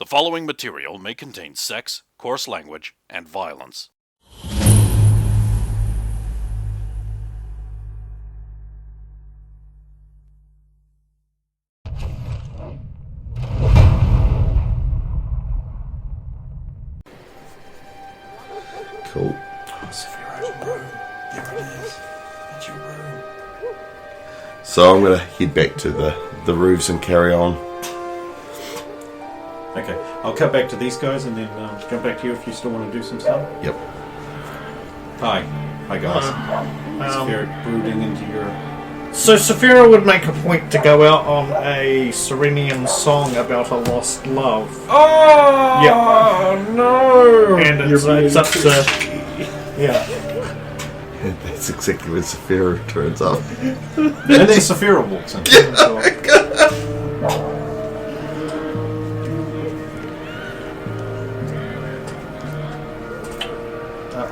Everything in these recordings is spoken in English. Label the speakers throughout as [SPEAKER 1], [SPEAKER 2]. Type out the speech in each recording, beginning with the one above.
[SPEAKER 1] The following material may contain sex, coarse language, and violence.
[SPEAKER 2] Cool. So I'm going to head back to the roofs and carry on.
[SPEAKER 3] Okay, I'll cut back to these guys and then jump back to you if you still want to do some stuff.
[SPEAKER 2] Yep.
[SPEAKER 3] Hi guys. Spirit brooding into your...
[SPEAKER 4] So Saphira would make a point to go out on a Serenian song about a lost love.
[SPEAKER 3] Oh!
[SPEAKER 4] Yeah.
[SPEAKER 3] No!
[SPEAKER 4] And it's up to... Yeah.
[SPEAKER 2] And that's exactly when Saphira turns up.
[SPEAKER 3] And then Saphira walks in.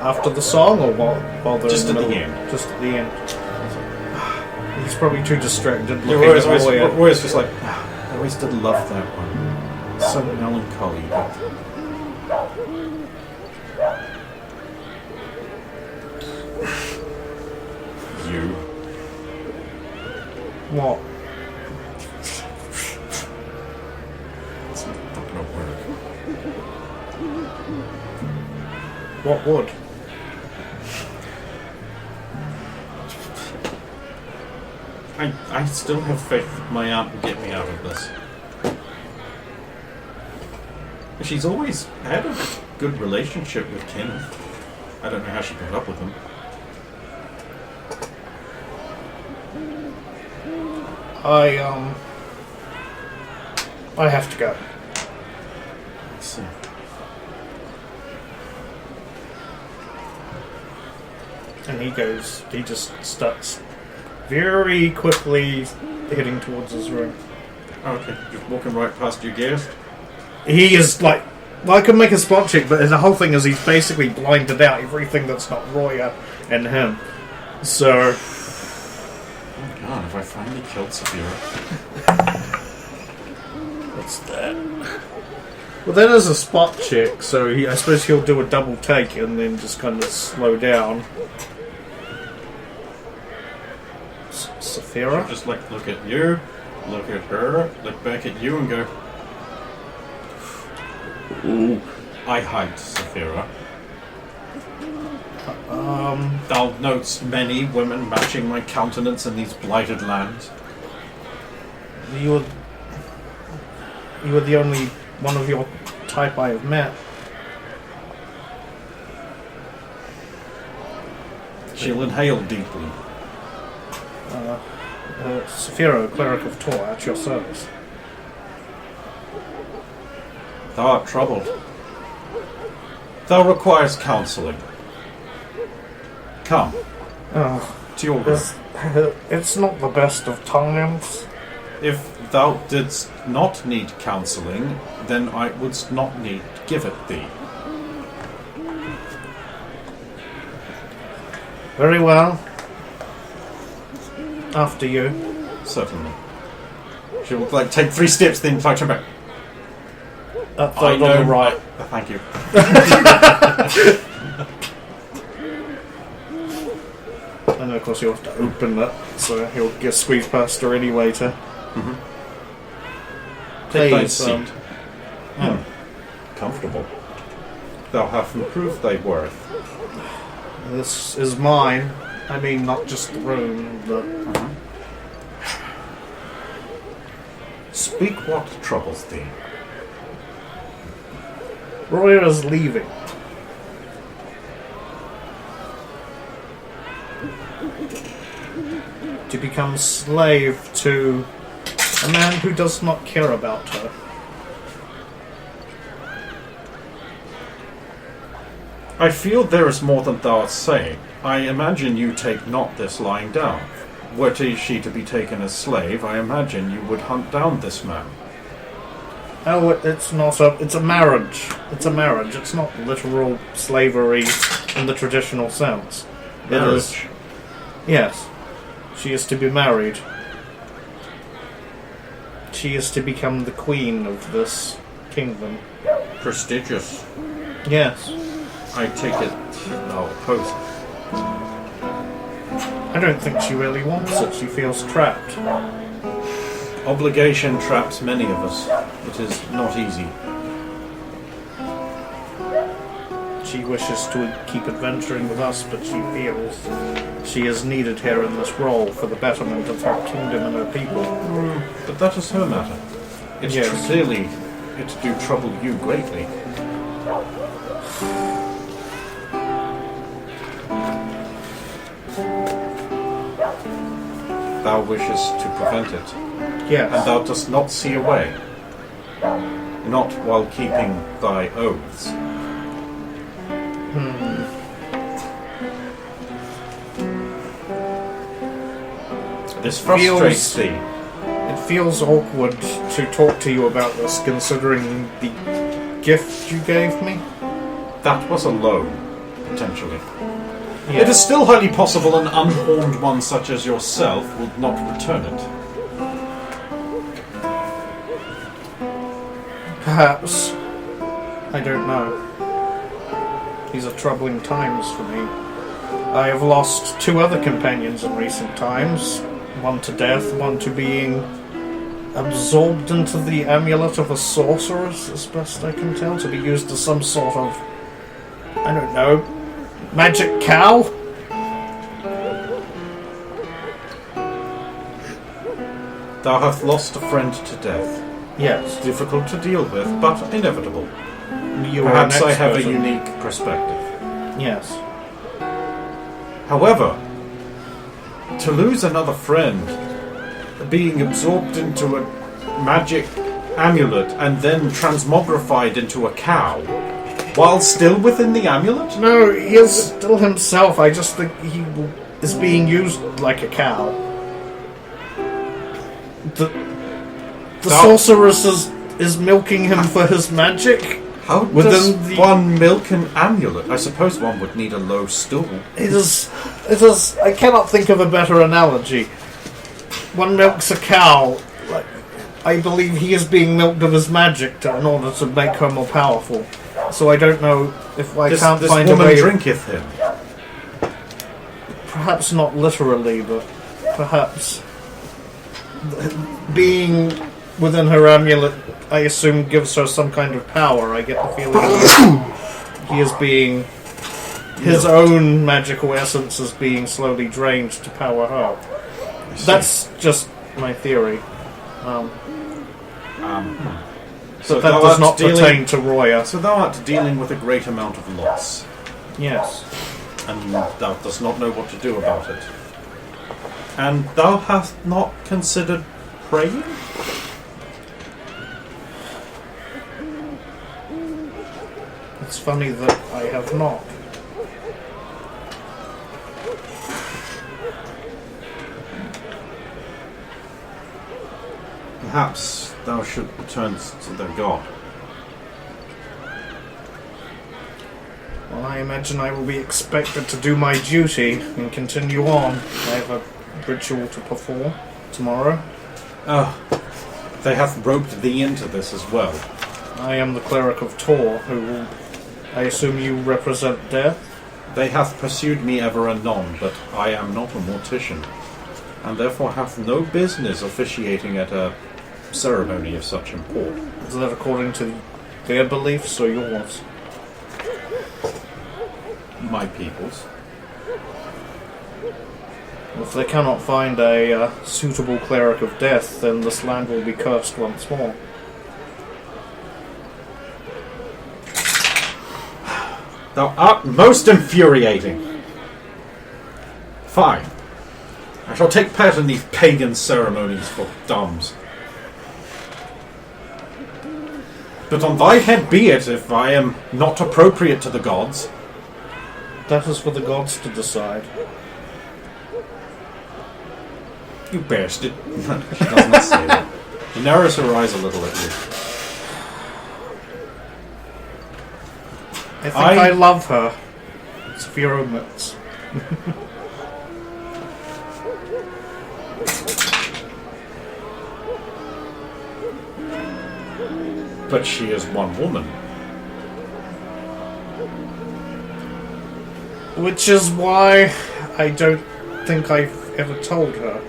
[SPEAKER 4] After the song, or while they're
[SPEAKER 3] Just
[SPEAKER 4] in the
[SPEAKER 3] at the
[SPEAKER 4] middle?
[SPEAKER 3] end.
[SPEAKER 4] Just at the end. He's probably too distracted.
[SPEAKER 3] We're
[SPEAKER 4] Looking at
[SPEAKER 3] always just like, I always did love that one. So melancholy. You.
[SPEAKER 4] What?
[SPEAKER 3] It's not gonna work.
[SPEAKER 4] What would?
[SPEAKER 3] I still have faith that my aunt will get me out of this. She's always had a good relationship with Kenneth. I don't know how she put up with him.
[SPEAKER 4] I have to go.
[SPEAKER 3] Let's see.
[SPEAKER 4] And he just starts very quickly heading towards his room.
[SPEAKER 3] Okay, just walking right past your guest.
[SPEAKER 4] He is like, well, I could make a spot check, but the whole thing is he's basically blinded out everything that's not Roya and him. So,
[SPEAKER 3] Oh god, have I finally killed Saphira?
[SPEAKER 4] what's that? Well, that is a spot check, so I suppose he'll do a double take and then just kind of slow down. Saphira?
[SPEAKER 3] Just like look at you, look at her, look back at you and go,
[SPEAKER 2] Ooh.
[SPEAKER 3] I hide Saphira. Thou notes many women matching my countenance in these blighted lands.
[SPEAKER 4] You were the only one of your type I have met.
[SPEAKER 3] She'll inhale deeply.
[SPEAKER 4] Saphira, cleric of Tor, at your service.
[SPEAKER 3] Thou art troubled. Thou requires counselling. Come, to your room.
[SPEAKER 4] It's not the best of times.
[SPEAKER 3] If thou didst not need counselling, then I would not need to give it thee.
[SPEAKER 4] Very well. After you.
[SPEAKER 3] Certainly. She will take 3 steps, then turn back.
[SPEAKER 4] I know, right.
[SPEAKER 3] Thank you.
[SPEAKER 4] And then, of course, you'll have to open it, so he'll get squeezed past her anyway to...
[SPEAKER 3] Take thy
[SPEAKER 4] Please,
[SPEAKER 3] seat. Comfortable. Thou hast improved thy worth.
[SPEAKER 4] This is mine. I mean, not just the room, but...
[SPEAKER 3] Speak what troubles thee.
[SPEAKER 4] Roya is leaving. To become slave to a man who does not care about her.
[SPEAKER 3] I feel there is more than thou art saying. I imagine you take not this lying down. Were she to be taken as slave, I imagine you would hunt down this man.
[SPEAKER 4] Oh, it's not a... It's a marriage. It's a marriage. It's not literal slavery in the traditional sense. It is...
[SPEAKER 3] Marriage.
[SPEAKER 4] Yes. She is to be married. She is to become the queen of this kingdom.
[SPEAKER 3] Prestigious.
[SPEAKER 4] Yes.
[SPEAKER 3] I take it I'll oppose it.
[SPEAKER 4] I don't think she really wants it. She feels trapped.
[SPEAKER 3] Obligation traps many of us. It is not easy.
[SPEAKER 4] She wishes to keep adventuring with us, but she feels she is needed here in this role for the betterment of her kingdom and her people.
[SPEAKER 3] But that is her matter. It's
[SPEAKER 4] Yes.
[SPEAKER 3] clearly it do trouble you greatly. Thou wishes to prevent it,
[SPEAKER 4] Yes.
[SPEAKER 3] and thou dost not see a way. Not while keeping thy oaths. This frustrates thee.
[SPEAKER 4] It feels awkward to talk to you about this, considering the gift you gave me.
[SPEAKER 3] That was a loan, potentially.
[SPEAKER 4] Yeah.
[SPEAKER 3] It is still highly possible an unhorned one such as yourself would not return it.
[SPEAKER 4] Perhaps. I don't know. These are troubling times for me. I have lost 2 other companions in recent times. One to death, one to being absorbed into the amulet of a sorceress, as best I can tell, to be used as some sort of, I don't know, magic cow?
[SPEAKER 3] Thou hast lost a friend to death.
[SPEAKER 4] Yes.
[SPEAKER 3] Difficult to deal with, but inevitable.
[SPEAKER 4] You are
[SPEAKER 3] Perhaps
[SPEAKER 4] an
[SPEAKER 3] I have a
[SPEAKER 4] expert in-
[SPEAKER 3] unique perspective.
[SPEAKER 4] Yes.
[SPEAKER 3] However, to lose another friend, being absorbed into a magic amulet and then transmogrified into a cow, while still within the amulet?
[SPEAKER 4] No, he is still himself. I just think he is being used like a cow. The sorceress is milking him for his magic.
[SPEAKER 3] How
[SPEAKER 4] Within
[SPEAKER 3] does
[SPEAKER 4] the-
[SPEAKER 3] one milk an amulet? I suppose one would need a low stool.
[SPEAKER 4] It is. I cannot think of a better analogy. One milks a cow. Like, I believe he is being milked of his magic in order to make her more powerful. So I don't know if I can't
[SPEAKER 3] This
[SPEAKER 4] find a
[SPEAKER 3] woman
[SPEAKER 4] way.
[SPEAKER 3] drinketh him.
[SPEAKER 4] Perhaps not literally, but perhaps being within her amulet, I assume, gives her some kind of power. I get the feeling he is being. His own magical essence is being slowly drained to power her. That's just my theory.
[SPEAKER 3] So
[SPEAKER 4] But that
[SPEAKER 3] thou
[SPEAKER 4] does
[SPEAKER 3] art
[SPEAKER 4] not
[SPEAKER 3] dealing-
[SPEAKER 4] pertain to Roya.
[SPEAKER 3] So thou art dealing with a great amount of loss,
[SPEAKER 4] Yes.
[SPEAKER 3] and thou dost not know what to do about it. And thou hast not considered praying?
[SPEAKER 4] It's funny that I have not.
[SPEAKER 3] Perhaps thou should return to the god.
[SPEAKER 4] Well, I imagine I will be expected to do my duty and continue on. I have a ritual to perform tomorrow.
[SPEAKER 3] Oh, they hath roped thee into this as well.
[SPEAKER 4] I am the cleric of Tor, who will, I assume you represent death?
[SPEAKER 3] They hath pursued me ever and anon, but I am not a mortician, and therefore hath no business officiating at a ceremony of such import.
[SPEAKER 4] Is that according to their beliefs or yours?
[SPEAKER 3] My people's.
[SPEAKER 4] If they cannot find a suitable cleric of death, then this land will be cursed once more.
[SPEAKER 3] Thou art most infuriating. Fine. I shall take part in these pagan ceremonies for dumbs. But on thy head be it if I am not appropriate to the gods.
[SPEAKER 4] That is for the gods to decide.
[SPEAKER 3] You bastard. She does not say that. She narrows her eyes a little at you.
[SPEAKER 4] I think I love her. It's for your own minutes.
[SPEAKER 3] But she is one woman.
[SPEAKER 4] Which is why I don't think I've ever told her.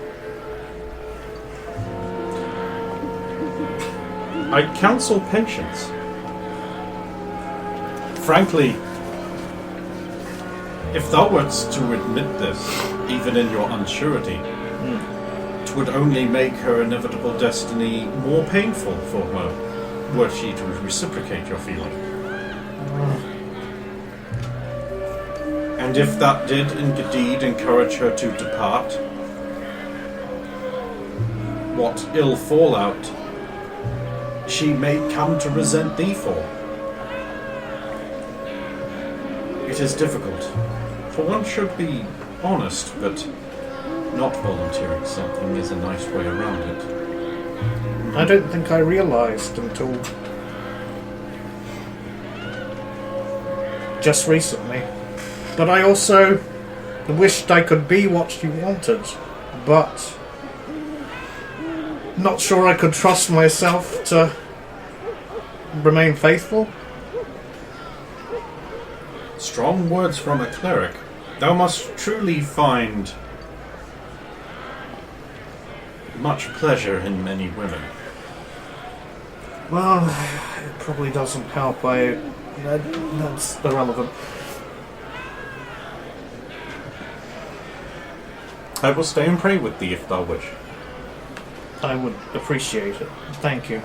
[SPEAKER 3] I counsel patience. Frankly, if thou wert to admit this, even in your unsurety, it would only make her inevitable destiny more painful for her, were she to reciprocate your feeling. And if that did indeed encourage her to depart, what ill fallout she may come to resent thee for. It is difficult, for one should be honest, but not volunteering something is a nice way around it.
[SPEAKER 4] I don't think I realised until just recently. But I also wished I could be what she wanted, but not sure I could trust myself to remain faithful.
[SPEAKER 3] Strong words from a cleric. Thou must truly find much pleasure in many women.
[SPEAKER 4] Well, it probably doesn't help. That's irrelevant.
[SPEAKER 3] I will stay and pray with thee if thou wish.
[SPEAKER 4] I would appreciate it. Thank you.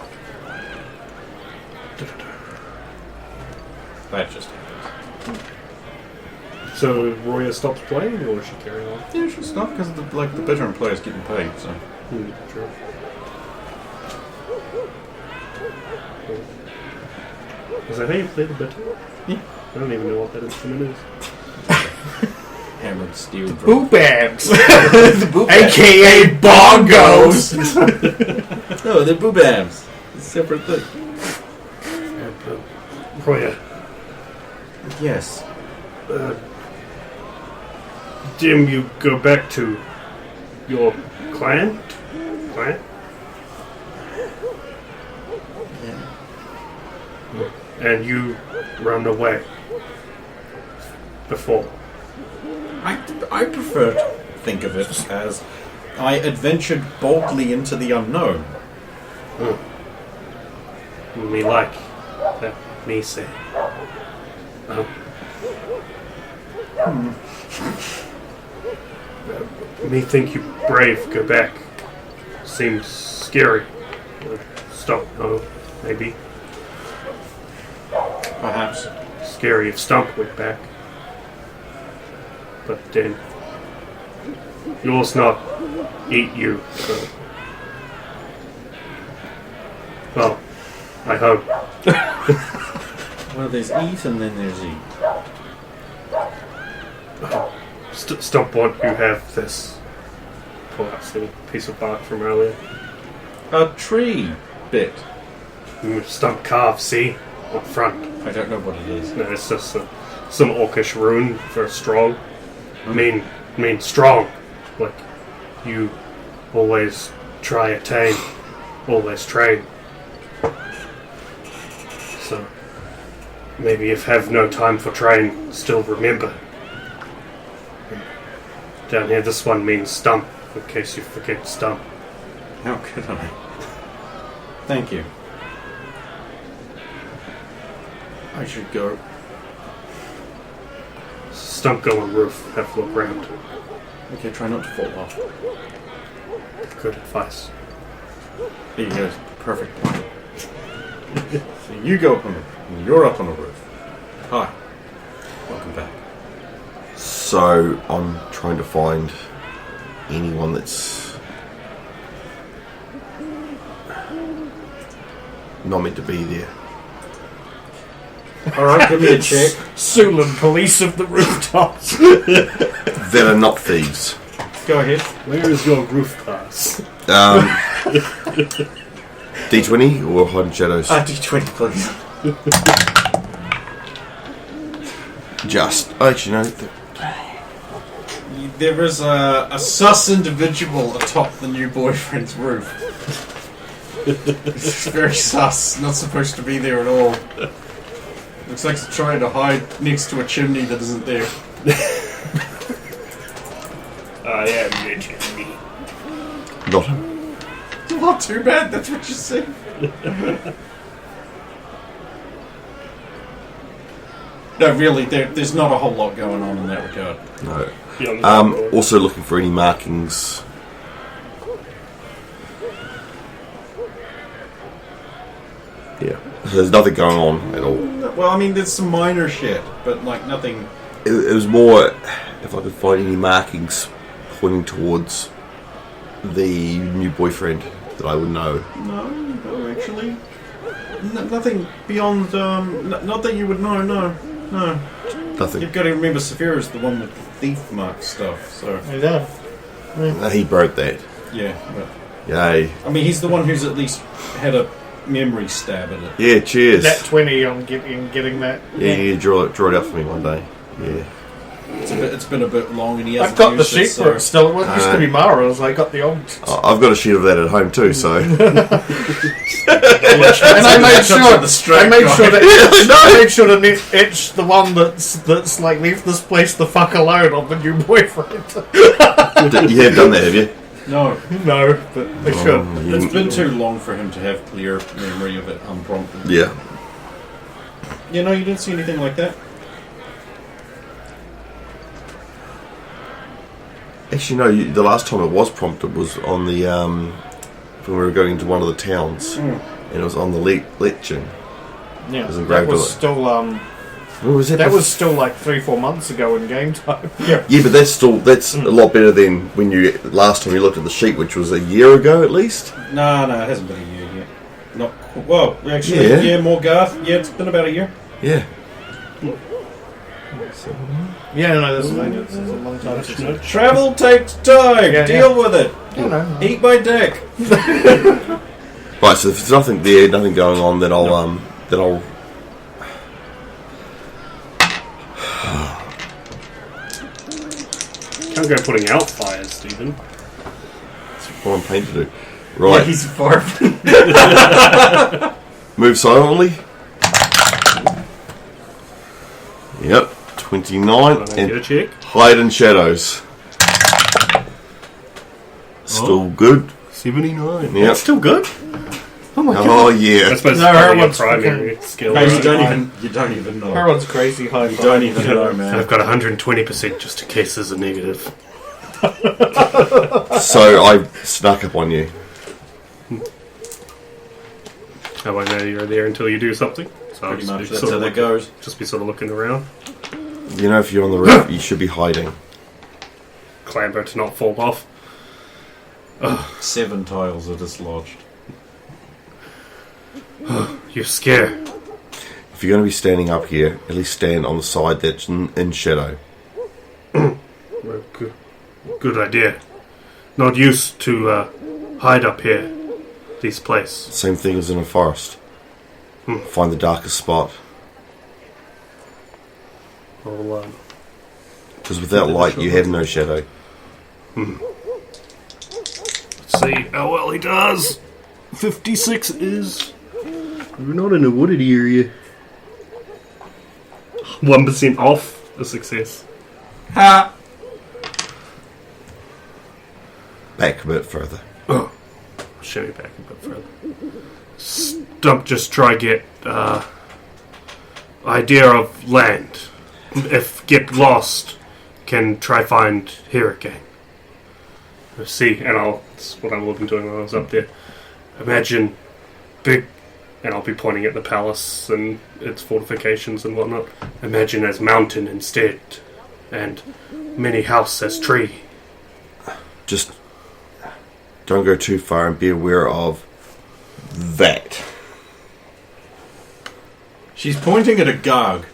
[SPEAKER 3] That just happens.
[SPEAKER 5] So Roya stops playing, or is she carrying on?
[SPEAKER 3] Yeah, she'll stop because the veteran player's getting paid, so.
[SPEAKER 5] Sure. Was that how you play the bitter?
[SPEAKER 3] Yeah.
[SPEAKER 5] I don't even know what that instrument is.
[SPEAKER 3] Hammered steel drum.
[SPEAKER 4] Boobams!
[SPEAKER 3] The boobams.
[SPEAKER 4] AKA bongos!
[SPEAKER 3] No, they're boobams. It's a separate thing.
[SPEAKER 5] Roya,
[SPEAKER 3] Yes.
[SPEAKER 5] Jim, you go back to your clan? Clan?
[SPEAKER 3] Yeah.
[SPEAKER 5] And you run away before.
[SPEAKER 3] I prefer to think of it as I adventured boldly into the unknown.
[SPEAKER 5] Me like that me say. Me think you brave, go back. Seems scary. Stop, no, maybe.
[SPEAKER 3] Perhaps.
[SPEAKER 5] Scary if Stump went back. But then yours not eat you, so. Well, I hope.
[SPEAKER 3] Well, there's eat and then there's eat.
[SPEAKER 5] Stump what you have this. Pull out some piece of bark from earlier.
[SPEAKER 3] A tree bit.
[SPEAKER 5] Stump carve, see? Up front.
[SPEAKER 3] I don't know what it is.
[SPEAKER 5] No, it's just some orcish rune for strong. Mean strong. Like, you always try attain, always train. So, maybe if have no time for train, still remember. Down here, this one means stump, in case you forget stump.
[SPEAKER 3] How could I? Thank you. I should go.
[SPEAKER 5] Stump go on roof, have a look round.
[SPEAKER 3] Okay, try not to fall off.
[SPEAKER 5] Good advice.
[SPEAKER 3] There you go. Perfect plan. So you go up on the roof, and you're up on the roof. Hi. Welcome back.
[SPEAKER 2] So I'm trying to find anyone that's not meant to be there.
[SPEAKER 3] Alright, give me a check.
[SPEAKER 4] Sulan, police of the rooftops.
[SPEAKER 2] That are not thieves.
[SPEAKER 3] Go ahead.
[SPEAKER 5] Where is your roof class?
[SPEAKER 2] D20 or hiding shadows?
[SPEAKER 3] D20, please.
[SPEAKER 2] Just. Actually, no.
[SPEAKER 3] There is a sus individual atop the new boyfriend's roof. It's very sus. Not supposed to be there at all. Looks like it's trying to hide next to a chimney that isn't there.
[SPEAKER 5] I am the chimney.
[SPEAKER 2] Not him.
[SPEAKER 3] Not too bad, that's what you see. No, really, there's not a whole lot going on in that regard.
[SPEAKER 2] No. Also looking for any markings. Yeah. There's nothing going on at all.
[SPEAKER 3] Well, I mean, there's some minor shit, but like nothing.
[SPEAKER 2] It was more if I could find any markings pointing towards the new boyfriend that I would know.
[SPEAKER 3] No, actually, nothing beyond. Not that you would know. No.
[SPEAKER 2] Nothing.
[SPEAKER 3] You've got to remember, Saphira's the one with the thief mark stuff. So
[SPEAKER 2] He broke that.
[SPEAKER 3] yeah, but
[SPEAKER 2] Yay.
[SPEAKER 3] I mean, he's the one who's at least had a memory stab at it.
[SPEAKER 2] Yeah, cheers.
[SPEAKER 4] That 20 on getting that.
[SPEAKER 2] Yeah, draw it out for me one day. Yeah.
[SPEAKER 3] It's been a bit long, and he hasn't
[SPEAKER 4] I've got the
[SPEAKER 3] used
[SPEAKER 4] sheet for it still. It used to be Mara's. I got the old.
[SPEAKER 2] I've got a sheet of that at home too, so.
[SPEAKER 4] And I made sure to etch the one that's like leave this place the fuck alone on the new boyfriend.
[SPEAKER 2] You have done that, have you?
[SPEAKER 3] No,
[SPEAKER 4] but I should.
[SPEAKER 3] it's been too long for him to have clear memory of it unprompted.
[SPEAKER 2] Yeah.
[SPEAKER 3] You know, you didn't see anything like that.
[SPEAKER 2] Actually, no. The last time it was prompted was on the when we were going into one of the towns, and it was on the Lichen.
[SPEAKER 4] Yeah,
[SPEAKER 2] It was
[SPEAKER 4] that
[SPEAKER 2] engraved on
[SPEAKER 4] was
[SPEAKER 2] it.
[SPEAKER 4] still
[SPEAKER 2] What was that?
[SPEAKER 4] that was still like 3-4 months ago in game time.
[SPEAKER 3] Yeah.
[SPEAKER 2] Yeah, but that's a lot better than when last time you looked at the sheet, which was a year ago at least.
[SPEAKER 3] No, it hasn't been a year yet. Not well, actually,
[SPEAKER 2] Yeah.
[SPEAKER 3] more Garth. Yeah, it's been about a year.
[SPEAKER 2] Yeah.
[SPEAKER 4] Yeah, no, this is a long time since.
[SPEAKER 3] Travel takes time.
[SPEAKER 4] Yeah,
[SPEAKER 3] Deal with it.
[SPEAKER 4] No.
[SPEAKER 3] Eat my dick.
[SPEAKER 2] Right. So if there's nothing there, nothing going on, then I'll
[SPEAKER 5] Can't go putting out fires, Stephen.
[SPEAKER 2] That's what I'm paid to do. Right.
[SPEAKER 3] Yeah, he's far.
[SPEAKER 2] Move silently. Yep. 29
[SPEAKER 5] Get
[SPEAKER 2] and
[SPEAKER 5] a check.
[SPEAKER 2] hide in shadows. Still good.
[SPEAKER 5] 79.
[SPEAKER 2] Yep.
[SPEAKER 5] That's still good. Oh my god.
[SPEAKER 2] Oh yeah.
[SPEAKER 5] I suppose
[SPEAKER 4] No,
[SPEAKER 5] it's probably a
[SPEAKER 4] everyone's
[SPEAKER 5] primary skill.
[SPEAKER 3] Hey,
[SPEAKER 5] right?
[SPEAKER 3] you don't even know.
[SPEAKER 4] Her one's crazy high.
[SPEAKER 3] You don't even know, man.
[SPEAKER 5] I've got 120% just in case there's a negative.
[SPEAKER 2] So I snuck up on you.
[SPEAKER 5] I won't know you're there until you do something. So I'll
[SPEAKER 3] Pretty
[SPEAKER 5] just
[SPEAKER 3] much.
[SPEAKER 5] be
[SPEAKER 3] That's
[SPEAKER 5] sort
[SPEAKER 3] how
[SPEAKER 5] of
[SPEAKER 3] that goes.
[SPEAKER 5] just be sort of looking around.
[SPEAKER 2] You know, if you're on the roof, you should be hiding.
[SPEAKER 5] Clamber to not fall off.
[SPEAKER 3] 7 tiles are dislodged.
[SPEAKER 5] You're scared.
[SPEAKER 2] If you're going to be standing up here, at least stand on the side that's in shadow.
[SPEAKER 5] Well, good idea. Not used to hide up here. This place.
[SPEAKER 2] Same thing as in a forest. Find the darkest spot.
[SPEAKER 5] I'll,
[SPEAKER 2] Because without light, you have no shadow.
[SPEAKER 5] let's see how well he does. 56 is... We're not in a wooded area. 1% off a success.
[SPEAKER 3] Ha!
[SPEAKER 2] Back a bit further.
[SPEAKER 5] Shimmy back a bit further. Stump just try get idea of land. If get lost, can try find here again. See, and that's what I will be doing when I was up there. Imagine big, and I'll be pointing at the palace and its fortifications and whatnot. Imagine as mountain instead, and many house as tree.
[SPEAKER 2] Just don't go too far and be aware of that.
[SPEAKER 3] She's pointing at a garg.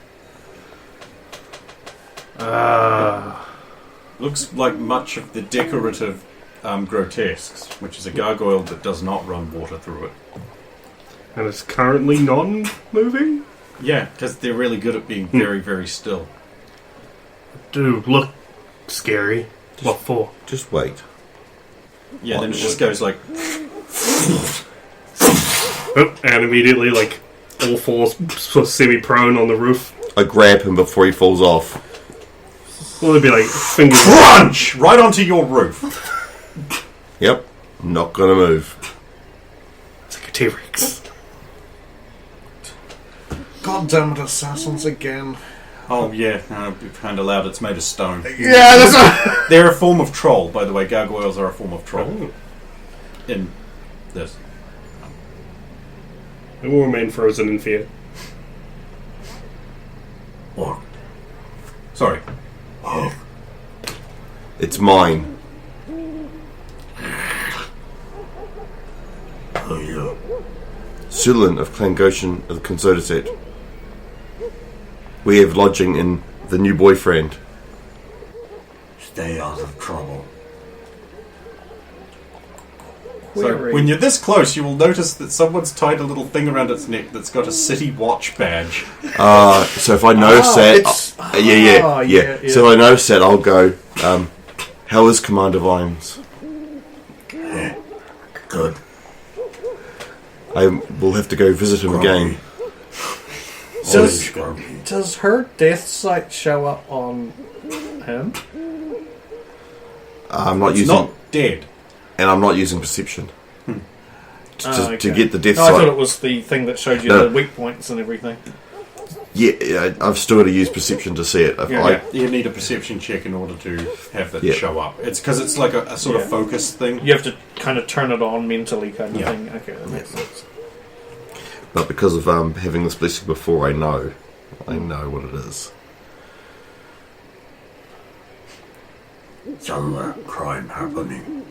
[SPEAKER 3] Looks like much of the decorative grotesques, which is a gargoyle that does not run water through it.
[SPEAKER 5] And it's currently non-moving?
[SPEAKER 3] Yeah, because they're really good at being very, very still.
[SPEAKER 5] Do look scary. What for?
[SPEAKER 2] Just wait.
[SPEAKER 3] Yeah, then it just goes like...
[SPEAKER 5] And immediately, like, all fours sort of semi-prone on the roof.
[SPEAKER 2] I grab him before he falls off.
[SPEAKER 5] Well, it'd be like fingers.
[SPEAKER 3] Crunch! Right onto your roof.
[SPEAKER 2] Yep. Not gonna move.
[SPEAKER 5] It's like a T-Rex.
[SPEAKER 4] God damn it, assassins again.
[SPEAKER 3] Oh, yeah. It's kind of loud. It's made of stone.
[SPEAKER 4] Yeah, that's right.
[SPEAKER 3] They're a form of troll, by the way. Gargoyles are a form of troll. In this.
[SPEAKER 5] It will remain frozen in fear.
[SPEAKER 3] Or. Sorry.
[SPEAKER 2] It's mine. Sulan of Clan Goshen of the Consoda set. We have lodging in the new boyfriend.
[SPEAKER 6] Stay out of trouble.
[SPEAKER 3] So when you're this close, you will notice that someone's tied a little thing around its neck that's got a city watch badge.
[SPEAKER 2] So if I notice that... yeah. So if I notice that, I'll go, how is Commander Vimes?
[SPEAKER 6] Good.
[SPEAKER 2] I will have to go visit him again.
[SPEAKER 4] Does her death sight show up on him?
[SPEAKER 2] I'm not
[SPEAKER 3] It's
[SPEAKER 2] using...
[SPEAKER 3] not dead.
[SPEAKER 2] And I'm not using perception. To get the death
[SPEAKER 4] I thought
[SPEAKER 2] sight.
[SPEAKER 4] it was the thing that showed you
[SPEAKER 2] No.
[SPEAKER 4] the weak points and everything.
[SPEAKER 2] Yeah, I've still got to use perception to see it.
[SPEAKER 3] You need a perception check in order to have that
[SPEAKER 2] Yeah.
[SPEAKER 3] show up. It's because it's like a sort of focus thing.
[SPEAKER 4] You have to kind of turn it on mentally, kind of
[SPEAKER 3] Yeah.
[SPEAKER 4] thing. Okay, that makes sense.
[SPEAKER 2] But because of having this blessing before, I know what it is.
[SPEAKER 6] Some crime happening.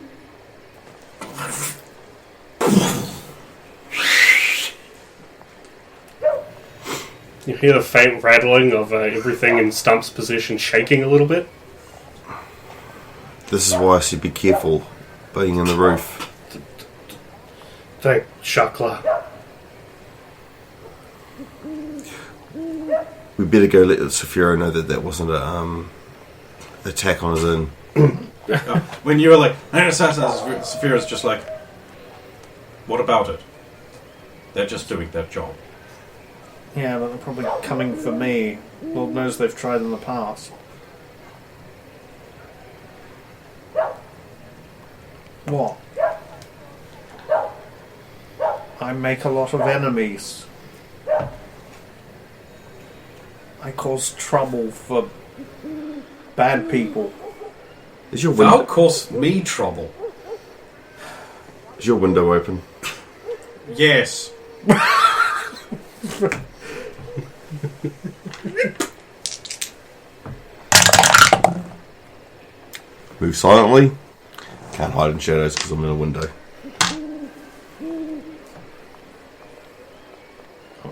[SPEAKER 5] You hear the faint rattling of everything in Stump's position shaking a little bit.
[SPEAKER 2] This is why I should be careful being in the roof.
[SPEAKER 5] Thank Shakla.
[SPEAKER 2] We better go let Saphira know that wasn't a attack on his own.
[SPEAKER 3] When you were like, Saphira's just like, what about it? They're just doing their job.
[SPEAKER 4] Yeah, but they're probably coming for me. Lord knows they've tried in the past. What? I make a lot of enemies. I cause trouble for bad people.
[SPEAKER 2] Is your
[SPEAKER 3] That'll
[SPEAKER 2] window,
[SPEAKER 3] cause me trouble.
[SPEAKER 2] is your window open?
[SPEAKER 3] Yes.
[SPEAKER 2] Move silently. Can't hide in shadows because I'm in a window.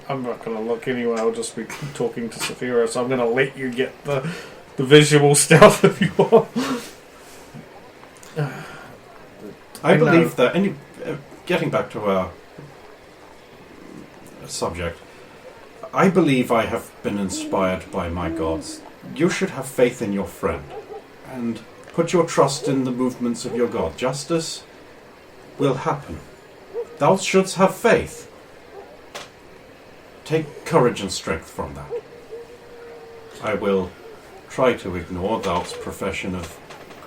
[SPEAKER 4] I'm not going to look anyway, I'll just be talking to Saphira, so I'm going to let you get the visual stuff if you want.
[SPEAKER 3] I believe that, getting back to our subject, I believe I have been inspired by my gods. You should have faith in your friend, and put your trust in the movements of your god. Justice will happen. Thou shouldst have faith. Take courage and strength from that. I will try to ignore thou's profession of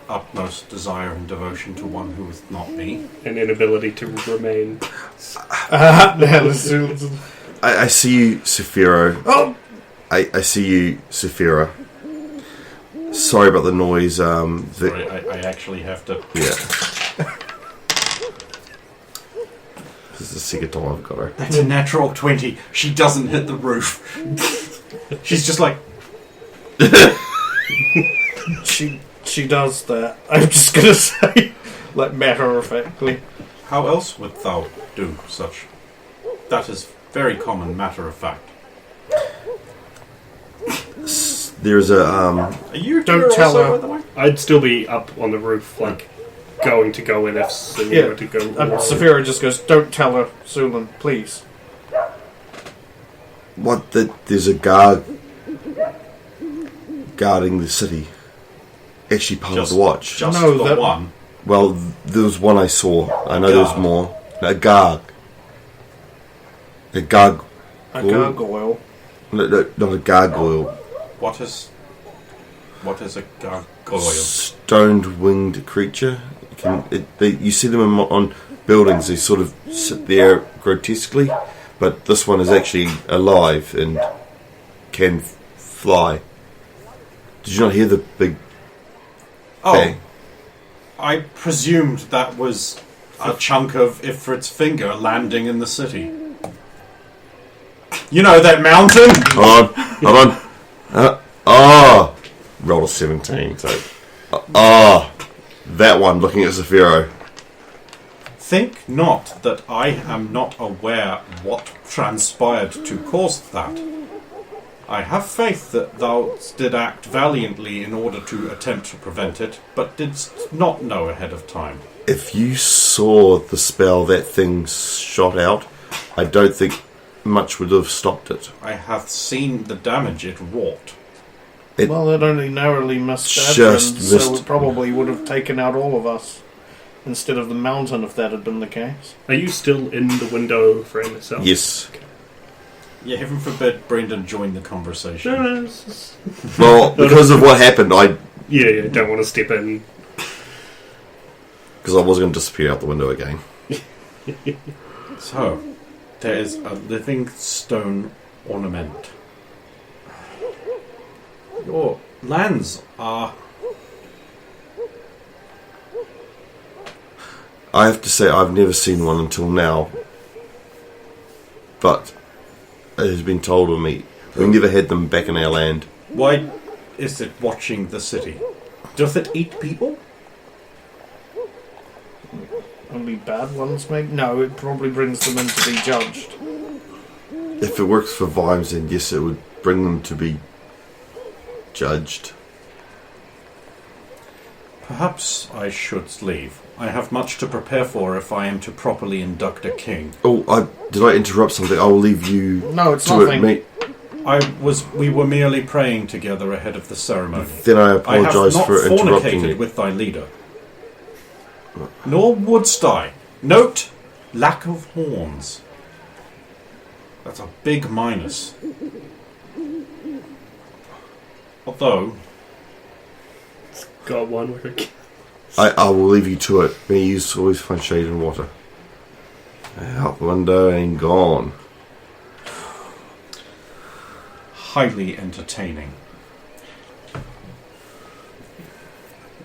[SPEAKER 3] utmost desire and devotion to one who is not me.
[SPEAKER 5] An inability to remain.
[SPEAKER 2] I see you, Saphira.
[SPEAKER 4] Oh!
[SPEAKER 2] I see you, Saphira. Sorry about the noise.
[SPEAKER 3] Sorry, I actually have to...
[SPEAKER 2] Yeah. This is the second time I've got her.
[SPEAKER 3] That's a natural 20. She doesn't hit the roof. She's just like...
[SPEAKER 4] She does that. I'm just going to say, like, matter-of-factly.
[SPEAKER 3] How else would thou do such? That is very common matter of fact.
[SPEAKER 2] There's a
[SPEAKER 3] Are you
[SPEAKER 4] Don't
[SPEAKER 3] here
[SPEAKER 4] tell
[SPEAKER 3] also,
[SPEAKER 4] her.
[SPEAKER 3] by the way?
[SPEAKER 5] I'd still be up on the roof, like, going to go in if Saphira were to go.
[SPEAKER 4] Saphira just goes, don't tell her, Sulan, please.
[SPEAKER 2] there's a guard guarding the city. Actually part of the watch.
[SPEAKER 3] Just
[SPEAKER 4] No,
[SPEAKER 3] the
[SPEAKER 4] that-
[SPEAKER 3] one.
[SPEAKER 2] Well, there was one I saw. I know
[SPEAKER 3] Guard.
[SPEAKER 2] there's more. A guard. A gargoyle.
[SPEAKER 4] A gargoyle.
[SPEAKER 2] No, not a gargoyle.
[SPEAKER 3] What is a gargoyle?
[SPEAKER 2] Stoned winged creature. You see them on buildings. They sort of sit there grotesquely, but this one is actually alive and can fly. Did you not hear the big bang?
[SPEAKER 3] I presumed that was a chunk of Ifrit's finger landing in the city. You know that mountain?
[SPEAKER 2] Hold on. Roll a 17. So, that one. Looking at Zafiro.
[SPEAKER 3] Think not that I am not aware what transpired to cause that. I have faith that thou did act valiantly in order to attempt to prevent it, but didst not know ahead of time.
[SPEAKER 2] If you saw the spell that thing shot out, I don't think much would have stopped it.
[SPEAKER 3] I have seen the damage it wrought.
[SPEAKER 4] Well, it only narrowly missed
[SPEAKER 2] Just
[SPEAKER 4] Adrian, so
[SPEAKER 2] missed.
[SPEAKER 4] it probably would have taken out all of us instead of the mountain if that had been the case.
[SPEAKER 5] Are you still in the window frame itself?
[SPEAKER 2] Yes.
[SPEAKER 3] Yeah, heaven forbid Brendan joined the conversation.
[SPEAKER 5] No, it's just...
[SPEAKER 2] Well, because of what happened,
[SPEAKER 5] Yeah, don't want to step in.
[SPEAKER 2] because I was going to disappear out the window again.
[SPEAKER 3] So, there is a living stone ornament. Your lands are...
[SPEAKER 2] I have to say I've never seen one until now, but it has been told of me. We never had them back in our land.
[SPEAKER 3] Why is it watching the city? Doth it eat people?
[SPEAKER 4] Only bad ones, maybe? No, it probably brings them in to be judged.
[SPEAKER 2] If it works for vibes, then yes, it would bring them to be judged.
[SPEAKER 3] Perhaps I should leave. I have much to prepare for if I am to properly induct a king.
[SPEAKER 2] Oh, did I interrupt something? I will leave you
[SPEAKER 4] No, it's
[SPEAKER 2] to
[SPEAKER 4] nothing.
[SPEAKER 2] it.
[SPEAKER 3] We were merely praying together ahead of the ceremony.
[SPEAKER 2] Then I
[SPEAKER 3] I have
[SPEAKER 2] apologise
[SPEAKER 3] not
[SPEAKER 2] for interrupting
[SPEAKER 3] fornicated
[SPEAKER 2] you.
[SPEAKER 3] with thy leader. Nor wouldst I. Note, lack of horns. That's a big minus. Although,
[SPEAKER 5] Got one with a...
[SPEAKER 2] I will leave you to it. May you always find shade in water. Out the window and gone.
[SPEAKER 3] highly entertaining.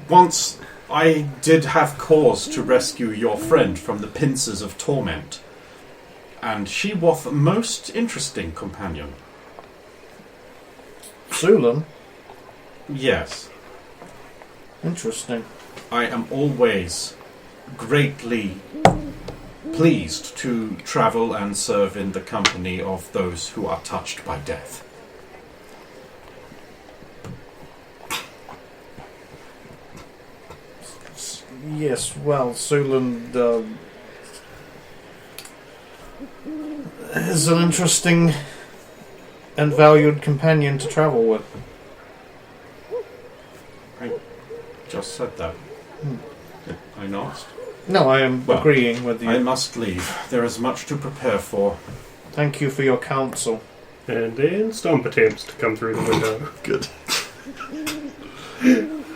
[SPEAKER 3] Once I did have cause to rescue your friend from the pincers of torment, and she was a most interesting companion.
[SPEAKER 4] Sulan?
[SPEAKER 3] Yes,
[SPEAKER 4] Interesting.
[SPEAKER 3] I am always greatly pleased to travel and serve in the company of those who are touched by death.
[SPEAKER 4] Yes, well, Sulan is an interesting and valued companion to travel with.
[SPEAKER 3] I just said that. Did I not?
[SPEAKER 4] No, I am
[SPEAKER 3] Well,
[SPEAKER 4] agreeing with you.
[SPEAKER 3] I must leave. There is much to prepare for.
[SPEAKER 4] Thank you for your counsel.
[SPEAKER 5] And then Stomp attempts to come through the window.
[SPEAKER 2] Good.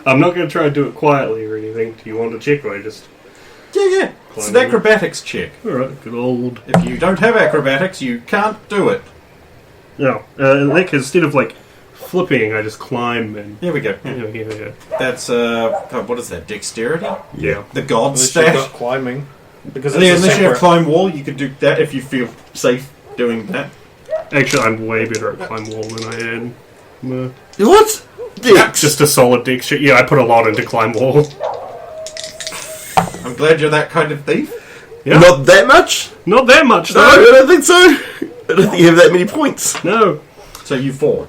[SPEAKER 5] I'm not going to try and do it quietly or anything. Do you want to check or I just...
[SPEAKER 3] Yeah. It's an
[SPEAKER 5] Climbing.
[SPEAKER 3] acrobatics check.
[SPEAKER 5] Alright, good old...
[SPEAKER 3] If you don't have acrobatics, you can't do it.
[SPEAKER 5] No, like instead of like flipping, I just climb and...
[SPEAKER 3] Here we go.
[SPEAKER 5] Yeah.
[SPEAKER 3] That's, God, what is that, dexterity?
[SPEAKER 5] Yeah.
[SPEAKER 3] The god
[SPEAKER 4] Unless you've
[SPEAKER 3] stat?
[SPEAKER 4] got climbing. Because
[SPEAKER 3] Yeah,
[SPEAKER 4] it's a
[SPEAKER 3] unless you have
[SPEAKER 4] separate...
[SPEAKER 3] climb wall, you could do that if you feel safe doing that.
[SPEAKER 5] Actually, I'm way better at climb wall than I am.
[SPEAKER 2] What? Dex.
[SPEAKER 5] Just a solid dick shit. Yeah, I put a lot into climb wall.
[SPEAKER 3] I'm glad you're that kind of thief.
[SPEAKER 5] Yeah.
[SPEAKER 2] Not that much?
[SPEAKER 5] Not that much,
[SPEAKER 2] No, I
[SPEAKER 5] though.
[SPEAKER 2] don't think so. I don't think you have that many points.
[SPEAKER 5] No.
[SPEAKER 3] So you fall.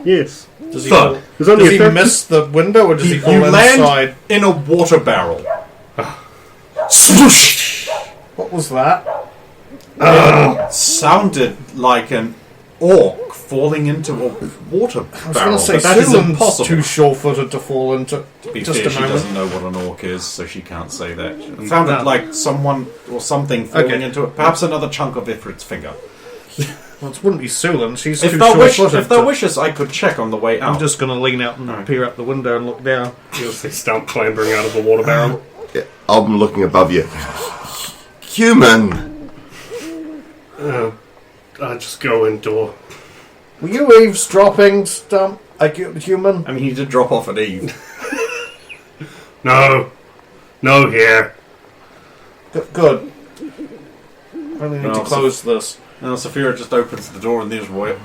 [SPEAKER 5] Yes.
[SPEAKER 4] Does he,
[SPEAKER 3] Thud.
[SPEAKER 5] There's only
[SPEAKER 4] does he
[SPEAKER 5] a third-
[SPEAKER 4] miss the window or does he fall
[SPEAKER 3] You land
[SPEAKER 4] inside?
[SPEAKER 3] in a water barrel.
[SPEAKER 2] Swoosh!
[SPEAKER 4] What was that?
[SPEAKER 3] Sounded like an orc falling into a water
[SPEAKER 4] I was
[SPEAKER 3] barrel.
[SPEAKER 4] going to say,
[SPEAKER 3] but that is
[SPEAKER 4] Sulan's
[SPEAKER 3] impossible.
[SPEAKER 4] too sure-footed to fall into.
[SPEAKER 3] To be
[SPEAKER 4] Just
[SPEAKER 3] fair,
[SPEAKER 4] a
[SPEAKER 3] she
[SPEAKER 4] moment.
[SPEAKER 3] doesn't know what an orc is, so she can't say that. It sounded
[SPEAKER 5] No.
[SPEAKER 3] like someone or something falling
[SPEAKER 4] Okay.
[SPEAKER 3] into it. Perhaps another chunk of Ifrit's finger.
[SPEAKER 4] Well, it wouldn't be Sulan. She's
[SPEAKER 3] If
[SPEAKER 4] too
[SPEAKER 3] thou
[SPEAKER 4] short-footed.
[SPEAKER 3] wishes, I could check on the way out.
[SPEAKER 4] I'm just going to lean out and peer out the window and look down.
[SPEAKER 5] You'll see Stump clambering out of the water barrel.
[SPEAKER 2] Yeah, I'm looking above you. Human!
[SPEAKER 5] I'll just go indoor.
[SPEAKER 4] Were you eavesdropping, Stump? Human?
[SPEAKER 3] I mean, he did drop off at Eve.
[SPEAKER 5] No here.
[SPEAKER 4] Good. I only need to close this.
[SPEAKER 3] Now Saphira just opens the door and there's Roy.